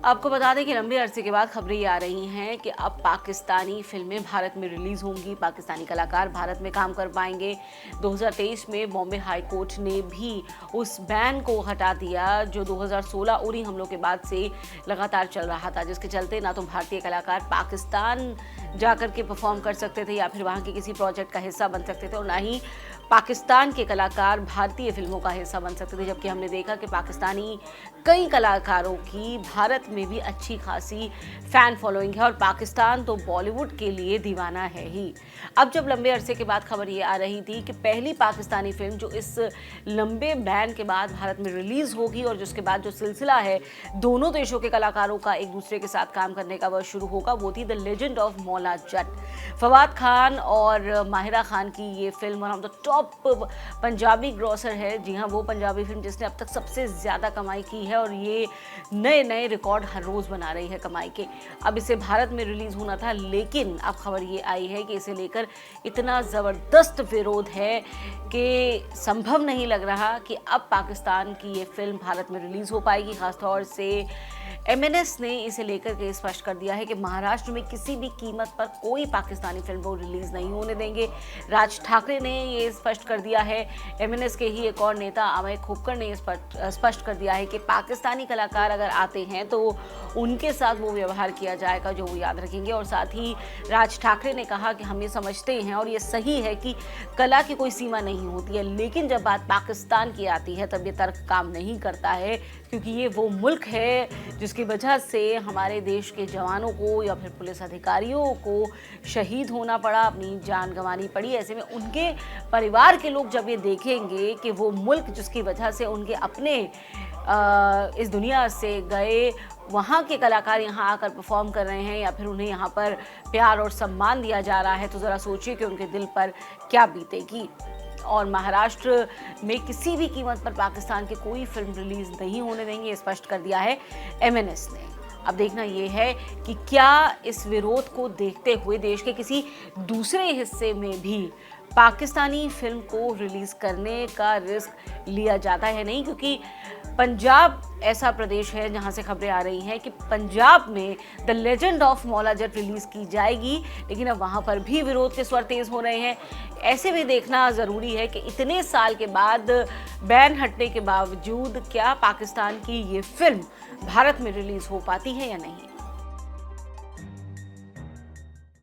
आपको बता दें कि लंबे अरसे के बाद खबरें ये आ रही हैं कि अब पाकिस्तानी फिल्में भारत में रिलीज होंगी, पाकिस्तानी कलाकार भारत में काम कर पाएंगे। 2023 में बॉम्बे हाई कोर्ट ने भी उस बैन को हटा दिया जो 2016 उरी हमलों के बाद से लगातार चल रहा था, जिसके चलते ना तो भारतीय कलाकार पाकिस्तान जाकर के परफॉर्म कर सकते थे या फिर वहाँ के किसी प्रोजेक्ट का हिस्सा बन सकते थे, और ना ही पाकिस्तान के कलाकार भारतीय फिल्मों का हिस्सा बन सकते थे। जबकि हमने देखा कि पाकिस्तानी कई कलाकारों की भारत में भी अच्छी खासी फैन फॉलोइंग है, और पाकिस्तान तो बॉलीवुड के लिए दीवाना है ही। अब जब लंबे अरसे के बाद खबर ये आ रही थी कि पहली पाकिस्तानी फिल्म जो इस लंबे बैन के बाद भारत में रिलीज होगी, और जिसके बाद जो सिलसिला है दोनों देशों के कलाकारों का एक दूसरे के साथ काम करने का वह शुरू होगा, वो थी the legend of Maula Jatt. Fawad Khan और माहिरा खान की ये film one of the top Punjabi grocer है। जी हाँ, वो पंजाबी फिल्म जिसने अब तक सबसे ज़्यादा कमाई की है, और ये नए नए रिकॉर्ड हर रोज़ बना रही है कमाई के। अब इसे भारत में रिलीज़ होना था, लेकिन अब खबर ये आई है कि इसे लेकर इतना ज़बरदस्त विरोध है कि संभव नहीं लग रहा कि अब पाकिस्तान की ये फिल्म भारत में रिलीज़ हो पाएगी। खासतौर से एमएनएस ने इसे लेकर के स्पष्ट कर दिया है कि महाराष्ट्र में किसी भी कीमत पर कोई पाकिस्तानी फिल्म को रिलीज़ नहीं होने देंगे। राज ठाकरे ने ये स्पष्ट कर दिया है। एमएनएस के ही एक और नेता अमय खोपकर ने स्पष्ट कर दिया है कि पाकिस्तानी कलाकार अगर आते हैं तो उनके साथ वो व्यवहार किया जाएगा जो वो याद रखेंगे। और साथ ही राज ठाकरे ने कहा कि हम ये समझते हैं और ये सही है कि कला की कोई सीमा नहीं होती है, लेकिन जब बात पाकिस्तान की आती है तब ये तर्क काम नहीं करता है, क्योंकि ये वो मुल्क है जिसकी वजह से हमारे देश के जवानों को या फिर पुलिस अधिकारियों को शहीद होना पड़ा, अपनी जान गंवानी पड़ी। ऐसे में उनके परिवार के लोग जब ये देखेंगे कि वो मुल्क जिसकी वजह से उनके अपने इस दुनिया से गए वहाँ के कलाकार यहाँ आकर परफॉर्म कर रहे हैं या फिर उन्हें यहाँ पर प्यार और सम्मान दिया जा रहा है, तो ज़रा सोचिए कि उनके दिल पर क्या बीतेगी। और महाराष्ट्र में किसी भी कीमत पर पाकिस्तान की कोई फिल्म रिलीज नहीं होने देंगे, स्पष्ट कर दिया है एमएनएस ने। अब देखना यह है कि क्या इस विरोध को देखते हुए देश के किसी दूसरे हिस्से में भी पाकिस्तानी फिल्म को रिलीज करने का रिस्क लिया जाता है नहीं, क्योंकि पंजाब ऐसा प्रदेश है जहां से खबरें आ रही हैं कि पंजाब में the legend of Maula Jatt release की जाएगी, लेकिन अब वहां पर भी विरोध के स्वर तेज हो रहे हैं। ऐसे भी देखना ज़रूरी है कि इतने साल के बाद बैन हटने के बावजूद क्या पाकिस्तान की ये फिल्म भारत में रिलीज हो पाती है या नहीं।